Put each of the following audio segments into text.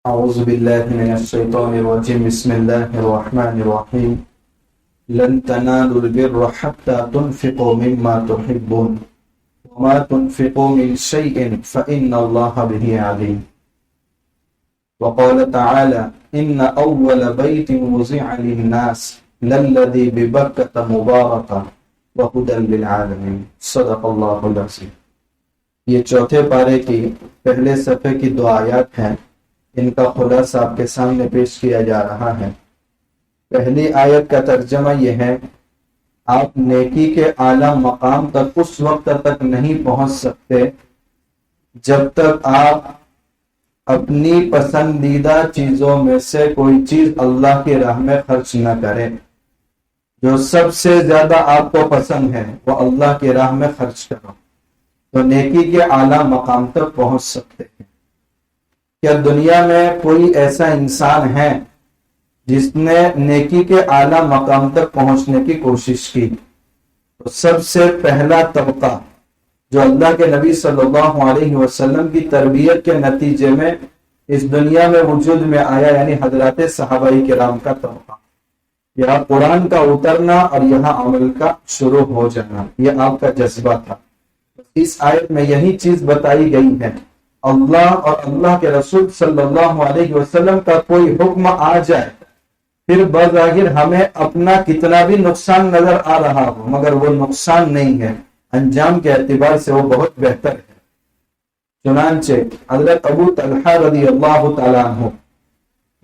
أعوذ بالله من الشيطان الرجيم بسم الله الرحمن الرحيم لن تنالوا البر حتى تنفقوا مما تحبون وما تنفقوا من شيء فإن الله به عليم وقال تعالى إن أول بيت وضع للناس للذي ببكة مباركة وهدى للعالمين صدق الله العظيم۔ یہ چوتھے پارے کی پہلے صفحے کی دو آیات ہیں، ان کا خلاصہ آپ کے سامنے پیش کیا جا رہا ہے۔ پہلی آیت کا ترجمہ یہ ہے، آپ نیکی کے اعلیٰ مقام تک اس وقت تک نہیں پہنچ سکتے جب تک آپ اپنی پسندیدہ چیزوں میں سے کوئی چیز اللہ کی راہ میں خرچ نہ کریں۔ جو سب سے زیادہ آپ کو پسند ہے وہ اللہ کی راہ میں خرچ کرو تو نیکی کے اعلیٰ مقام تک پہنچ سکتے ہیں۔ کیا دنیا میں کوئی ایسا انسان ہے جس نے نیکی کے اعلیٰ مقام تک پہنچنے کی کوشش کی؟ تو سب سے پہلا طبقہ جو اللہ کے نبی صلی اللہ علیہ وسلم کی تربیت کے نتیجے میں اس دنیا میں وجود میں آیا، یعنی حضرات صحابہ کرام کا طبقہ۔ یہاں قرآن کا اترنا اور یہاں عمل کا شروع ہو جانا، یہ آپ کا جذبہ تھا۔ اس آیت میں یہی چیز بتائی گئی ہے۔ اللہ اور اللہ کے رسول صلی اللہ علیہ وسلم کا کوئی حکم آ جائے، پھر بظاہر ہمیں اپنا کتنا بھی نقصان نظر آ رہا ہو مگر وہ نقصان نہیں ہے، انجام کے اعتبار سے وہ بہت بہتر ہے۔ چنانچہ حضرت ابو طلحہ رضی اللہ تعالیٰ عنہ،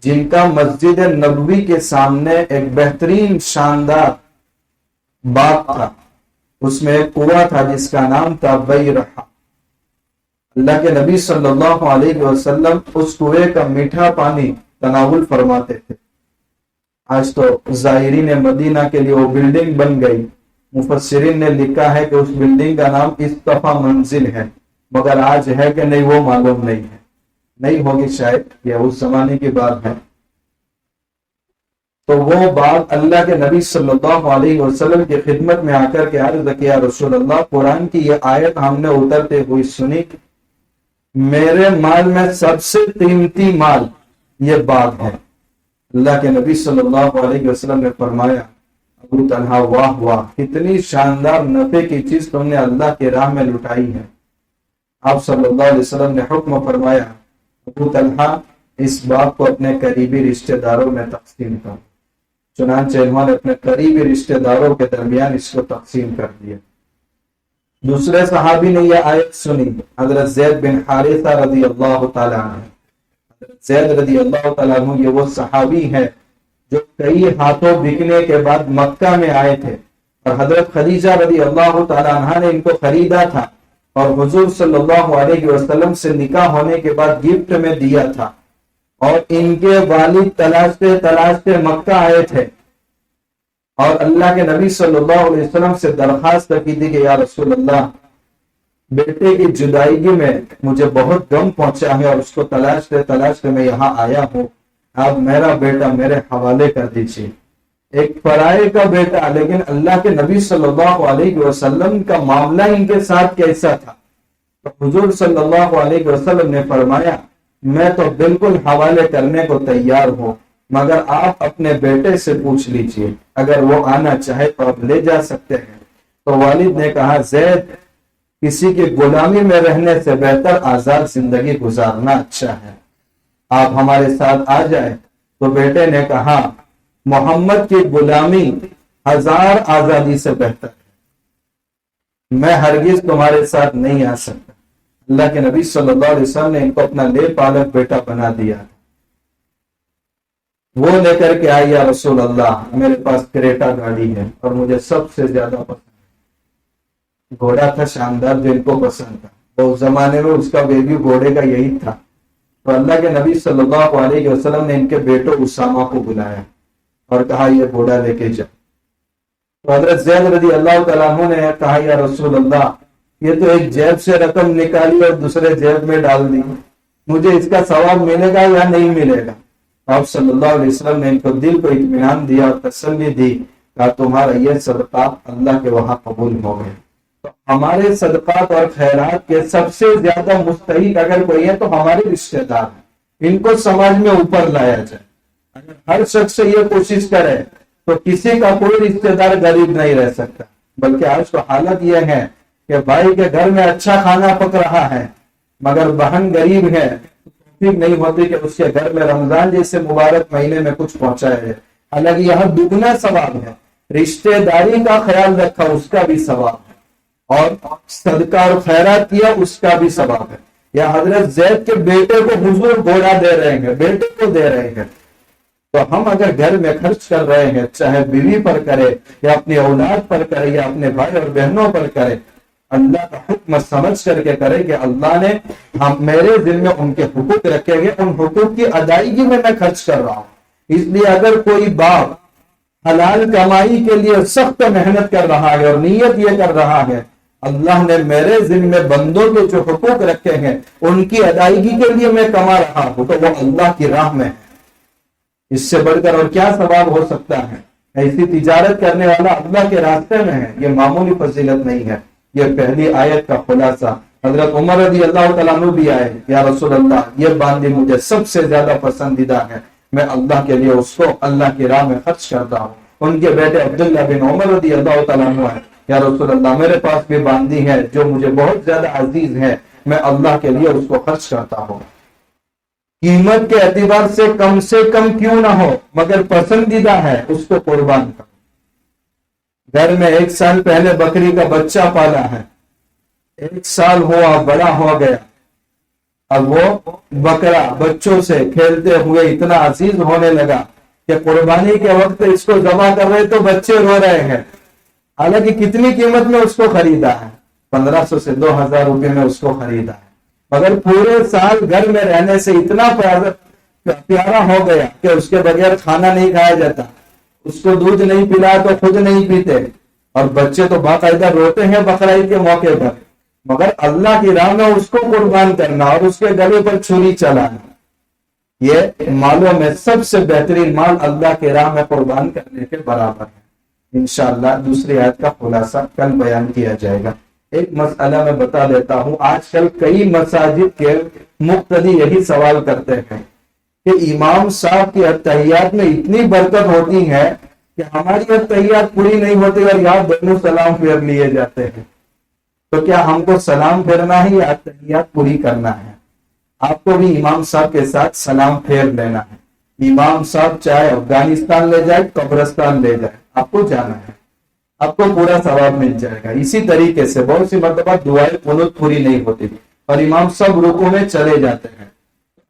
جن کا مسجد نبوی کے سامنے ایک بہترین شاندار باغ تھا، اس میں ایک کنواں تھا جس کا نام تھا بیرحہ۔ اللہ کے نبی صلی اللہ علیہ وسلم اس کنویں کا میٹھا پانی تناول فرماتے تھے۔ آج تو زائرین مدینہ کے لیے وہ بلڈنگ بن گئی، مفسرین نے لکھا ہے کہ اس بلڈنگ کا نام اصطفیٰ منزل ہے، مگر آج ہے کہ نہیں وہ معلوم نہیں ہے، نہیں ہوگی شاید، یہ اس زمانے کی بات ہے۔ تو وہ باغ اللہ کے نبی صلی اللہ علیہ وسلم کی خدمت میں آ کر کے عرض کیا، رسول اللہ قرآن کی یہ آیت ہم نے اترتے ہوئی سنی، میرے مال میں سب سے قیمتی مال یہ باغ ہے۔ اللہ کے نبی صلی اللہ علیہ وسلم نے فرمایا، ابو طلحہ واہ واہ، کتنی شاندار نفع کی چیز تم نے اللہ کی راہ میں لٹائی ہے۔ آپ صلی اللہ علیہ وسلم نے حکم فرمایا، ابو طلحہ اس باغ کو اپنے قریبی رشتہ داروں میں تقسیم کرو۔ چنانچہ انہوں نے اپنے قریبی رشتہ داروں کے درمیان اس کو تقسیم کر دیا۔ دوسرے صحابی نے یہ آیت سنی، حضرت زید بن حارثہ رضی اللہ تعالیٰ عنہ۔ حضرت زید رضی اللہ تعالیٰ عنہ یہ وہ صحابی ہے جو کئی ہاتھوں بکنے کے بعد مکہ میں آئے تھے، اور حضرت خدیجہ رضی اللہ تعالیٰ عنہ نے ان کو خریدا تھا اور حضور صلی اللہ علیہ وسلم سے نکاح ہونے کے بعد گفٹ میں دیا تھا، اور ان کے والد تلاشتے مکہ آئے تھے اور اللہ کے نبی صلی اللہ علیہ وسلم سے درخواست کی تھی کہ یا رسول اللہ، بیٹے کی جدائیگی میں مجھے بہت غم پہنچا ہے اور اس کو تلاشتے میں یہاں آیا ہوں، آپ میرا بیٹا میرے حوالے کر دیجیے۔ ایک پرائے کا بیٹا، لیکن اللہ کے نبی صلی اللہ علیہ وسلم کا معاملہ ان کے ساتھ کیسا تھا؟ تو حضور صلی اللہ علیہ وسلم نے فرمایا، میں تو بالکل حوالے کرنے کو تیار ہوں، مگر آپ اپنے بیٹے سے پوچھ لیجئے، اگر وہ آنا چاہے تو آپ لے جا سکتے ہیں۔ تو والد نے کہا، زید، کسی کی غلامی میں رہنے سے بہتر آزاد زندگی گزارنا اچھا ہے، آپ ہمارے ساتھ آ جائیں۔ تو بیٹے نے کہا، محمد کی غلامی 1000 آزادی سے بہتر ہے، میں ہرگز تمہارے ساتھ نہیں آ سکتا۔ اللہ کے نبی صلی اللہ علیہ وسلم نے ان کو اپنا لے پالک بیٹا بنا دیا۔ وہ لے کر کے آئی، یا رسول اللہ، میرے پاس کریٹا گاڑی ہے اور مجھے سب سے زیادہ پسند ہے۔ گھوڑا تھا شاندار جو ان کو پسند تھا، وہ اس زمانے میں اس کا بیبی گھوڑے کا یہی تھا۔ تو اللہ کے نبی صلی اللہ علیہ وسلم نے ان کے بیٹوں اسامہ کو بلایا اور کہا، یہ گھوڑا لے کے جاؤ۔ تو حضرت زید رضی اللہ تعالیٰ عنہ نے کہا، یا رسول اللہ، یہ تو ایک جیب سے رقم نکالی اور دوسرے جیب میں ڈال دی، مجھے اس کا ثواب ملے گا یا نہیں ملے گا؟ آپ صلی اللہ علیہ وسلم نے ان کو دل کو اطمینان دیا اور تسلی دی، کہ تمہارا یہ صدقہ اللہ کے وہاں قبول ہو گئے۔ تو ہمارے صدقات اور خیرات کے سب سے زیادہ مستحق اگر کوئی ہے تو ہمارے رشتہ دار ہیں۔ ان کو سماج میں اوپر لایا جائے. اگر ہر شخص یہ کوشش کرے تو کسی کا کوئی رشتہ دار غریب نہیں رہ سکتا. بلکہ آج تو حالت یہ ہے کہ بھائی کے گھر میں اچھا کھانا پک رہا ہے مگر بہن غریب ہے، ٹھیک نہیں ہوتی کہ اس کے گھر میں رمضان جیسے مبارک مہینے میں کچھ پہنچایا ہے. حالانکہ یہاں دگنا ثواب ہے. رشتہ داری کا خیال رکھا اس کا بھی ثواب ہے، اور صدقہ اور خیرات کیا اس کا بھی ثواب ہے. یا حضرت زید کے بیٹے کو حضور گھوڑا دے رہے ہیں، بیٹے کو دے رہے ہیں. تو ہم اگر گھر میں خرچ کر رہے ہیں، چاہے بیوی پر کرے یا اپنی اولاد پر کرے یا اپنے بھائی اور بہنوں پر کرے، اللہ کا حکم سمجھ کر کے کرے کہ اللہ نے میرے دل میں ان کے حقوق رکھے گئے، ان حقوق کی ادائیگی میں خرچ کر رہا ہوں. اس لیے اگر کوئی باپ حلال کمائی کے لیے سخت محنت کر رہا ہے اور نیت یہ کر رہا ہے اللہ نے میرے ذمہ بندوں کے جو حقوق رکھے ہیں ان کی ادائیگی کے لیے میں کما رہا ہوں، تو وہ اللہ کی راہ میں ہے. اس سے بڑھ کر اور کیا ثواب ہو سکتا ہے؟ ایسی تجارت کرنے والا اللہ کے راستے میں ہے. یہ معمولی فضیلت نہیں ہے. یہ پہلی آیت کا خلاصہ. حضرت عمر رضی اللہ تعالیٰ عنہ بھی آئے، یا رسول اللہ یہ باندھی مجھے سب سے زیادہ پسندیدہ ہے، میں اللہ کے لیے اس کو اللہ کی راہ میں خرچ کرتا ہوں. ان کے بیٹے عبداللہ بن عمر رضی اللہ تعالیٰ عنہ ہے، یا رسول اللہ میرے پاس بھی باندھی ہے جو مجھے بہت زیادہ عزیز ہے، میں اللہ کے لیے اس کو خرچ کرتا ہوں. قیمت کے اعتبار سے کم کیوں نہ ہو مگر پسندیدہ ہے، اس کو قربان کرو. گھر میں 1 سال پہلے بکری کا بچہ پالا ہے، 1 سال ہوا بڑا ہو گیا، اب وہ بکرا بچوں سے کھیلتے ہوئے اتنا عزیز ہونے لگا کہ قربانی کے وقت اس کو ذبح کر رہے تو بچے رو رہے ہیں. حالانکہ کتنی قیمت میں اس کو خریدا ہے؟ 1500 سے 2000 روپے میں اس کو خریدا ہے، مگر پورے سال گھر میں رہنے سے اتنا پیارا ہو گیا کہ اس کے بغیر کھانا نہیں کھایا جاتا، اس کو دودھ نہیں پلا تو خود نہیں پیتے، اور بچے تو باقاعدہ روتے ہیں بقرعید کے موقع پر. مگر اللہ کی راہ میں اس کو قربان کرنا اور اس کے گلے پر چھری چلانا، یہ مالوں میں سب سے بہترین مال اللہ کے راہ میں قربان کرنے کے برابر ہے. انشاءاللہ دوسری آیت کا خلاصہ کل بیان کیا جائے گا. ایک مسئلہ میں بتا دیتا ہوں، آج کل کئی مساجد کے مقتدی یہی سوال کرتے ہیں کہ امام صاحب کی اتحیات میں اتنی برکت ہوتی ہے کہ ہماری اتحیات پوری نہیں ہوتی اور یہاں دونوں سلام پھیر لیے جاتے ہیں. تو کیا ہم کو سلام پھیرنا ہے یا اتحیات پوری کرنا ہے؟ آپ کو بھی امام صاحب کے ساتھ سلام پھیر لینا ہے. امام صاحب چاہے افغانستان لے جائے، قبرستان لے جائے، آپ کو جانا ہے، آپ کو پورا ثواب مل جائے گا. اسی طریقے سے بہت سی مرتبہ دعائیں قنوت پوری نہیں ہوتی اور امام صاحب رکوع میں چلے جاتے ہیں.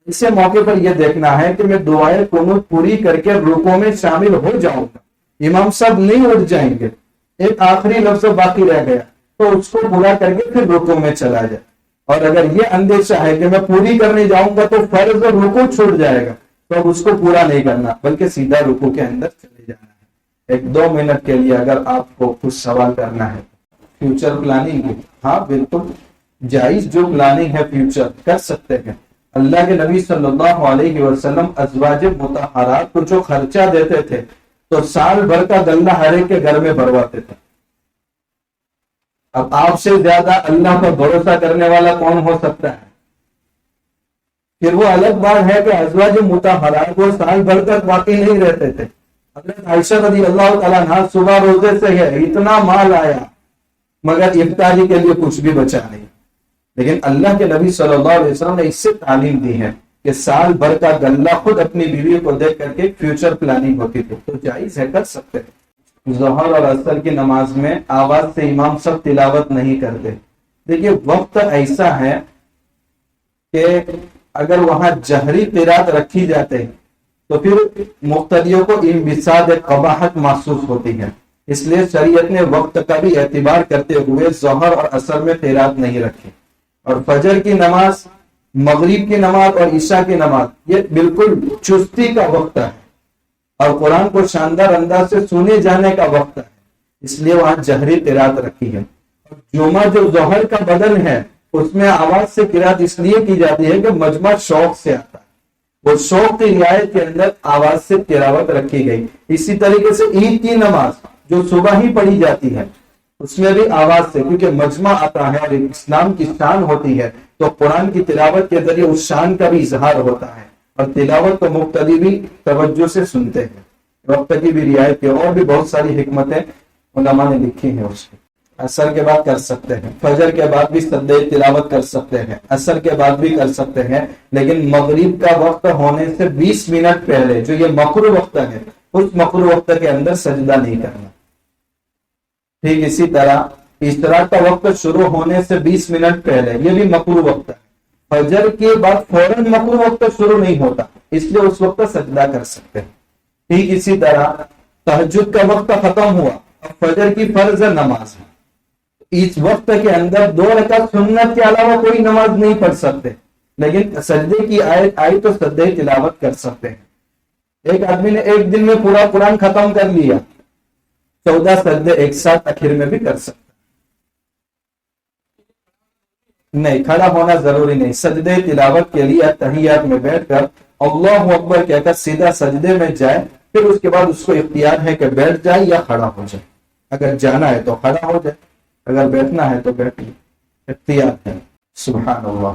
اسے موقع پر یہ دیکھنا ہے کہ میں دعائیں قنوت پوری کر کے رکوع میں شامل ہو جاؤں گا. امام صاحب نہیں اٹھ جائیں گے، ایک آخری لفظ باقی رہ گیا تو اس کو پورا کر کے پھر رکوع میں چلا جائے. اور اگر یہ اندیشہ ہے کہ میں پوری کرنے جاؤں گا تو فرض اور رکوع چھوٹ جائے گا، تو اب اس کو پورا نہیں کرنا بلکہ سیدھا رکوع کے اندر چلے جانا ہے. 1-2 منٹ کے لیے اگر آپ کو کچھ سوال کرنا ہے. فیوچر پلاننگ، ہاں بالکل جائز، جو پلاننگ ہے فیوچر کر سکتے ہیں. اللہ کے نبی صلی اللہ علیہ وسلم ازواج مطہرات کو جو خرچہ دیتے تھے تو سال بھر کا غلہ ہر ایک کے گھر میں بھرواتے تھے. اب آپ سے زیادہ اللہ پر بھروسہ کرنے والا کون ہو سکتا ہے؟ پھر وہ الگ بات ہے کہ ازواج مطہرات وہ سال بھر تک باقی نہیں رہتے تھے. حضرت عائشہ رضی اللہ تعالیٰ عنہا صبح روزے سے ہے، اتنا مال آیا مگر افطاری کے لیے کچھ بھی بچا نہیں. لیکن اللہ کے نبی صلی اللہ علیہ وسلم نے اس سے تعلیم دی ہے کہ سال بھر کا غلہ خود اپنی بیوی کو دے کر کے فیوچر پلاننگ ہوتی تھی. تو جائز ہے، کر سکتے ہیں. ظہر اور عصر کی نماز میں آواز سے امام سب تلاوت نہیں کرتے. دیکھیے وقت ایسا ہے کہ اگر وہاں جہری قرات رکھی جاتے تو پھر مقتدیوں کو انبساط قباحت محسوس ہوتی ہے. اس لیے شریعت نے وقت کا بھی اعتبار کرتے ہوئے ظہر اور عصر میں قرات نہیں رکھی. اور فجر کی نماز، مغرب کی نماز اور عشاء کی نماز یہ بالکل چستی کا وقت ہے اور قرآن کو شاندار انداز سے سنے جانے کا وقت ہے، اس لیے وہاں جہری قرات رکھی ہے. جمعہ جو ظہر کا بدن ہے اس میں آواز سے قرات اس لیے کی جاتی ہے کہ مجمع شوق سے آتا ہے، وہ شوق کی رعایت کے اندر آواز سے تلاوت رکھی گئی. اسی طریقے سے عید کی نماز جو صبح ہی پڑھی جاتی ہے اس میں بھی آواز سے، کیونکہ مجمع آتا ہے اور اسلام کی شان ہوتی ہے تو قرآن کی تلاوت کے ذریعے اس شان کا بھی اظہار ہوتا ہے. اور تلاوت کو مقتدی بھی توجہ سے سنتے ہیں، وقت کی بھی رعایت کی، اور بھی بہت ساری حکمتیں علماء نے لکھی ہیں اس کی۔ عصر کے بعد کر سکتے ہیں، فجر کے بعد بھی سجدہ تلاوت کر سکتے ہیں، عصر کے بعد بھی کر سکتے ہیں، لیکن مغرب کا وقت ہونے سے 20 منٹ پہلے جو یہ مکروہ وقت ہے، اس مکروہ وقت کے اندر سجدہ نہیں کرنا۔ ٹھیک اسی طرح اشراق کا وقت شروع ہونے سے 20 منٹ پہلے، یہ بھی مکروہ وقت ہے۔ فجر کے بعد فوراً مکروہ وقت شروع نہیں ہوتا، اس لیے اس وقت سجدہ کر سکتے ہیں۔ ٹھیک اسی طرح تہجد کا وقت ختم ہوا، اب فجر کی فرض نماز ہے، اس وقت کے اندر 2 رکعت سنت کے علاوہ کوئی نماز نہیں پڑھ سکتے، لیکن سجدے کی آیت آئی تو سجدے تلاوت کر سکتے ہیں۔ ایک آدمی نے ایک دن میں پورا قرآن ختم کر لیا، 14 سجدے ایک ساتھ آخر میں بھی کر سکتے نہیں، کھڑا ہونا ضروری نہیں۔ سجدے تلاوت کے لیے تحیات میں بیٹھ کر اللہ اکبر کہہ کر سیدھا سجدے میں جائے، پھر اس کے بعد اس کو اختیار ہے کہ بیٹھ جائے یا کھڑا ہو جائے۔ اگر جانا ہے تو کھڑا ہو جائے، اگر بیٹھنا ہے تو بیٹھ لے، اختیار ہے۔ سبحان اللہ۔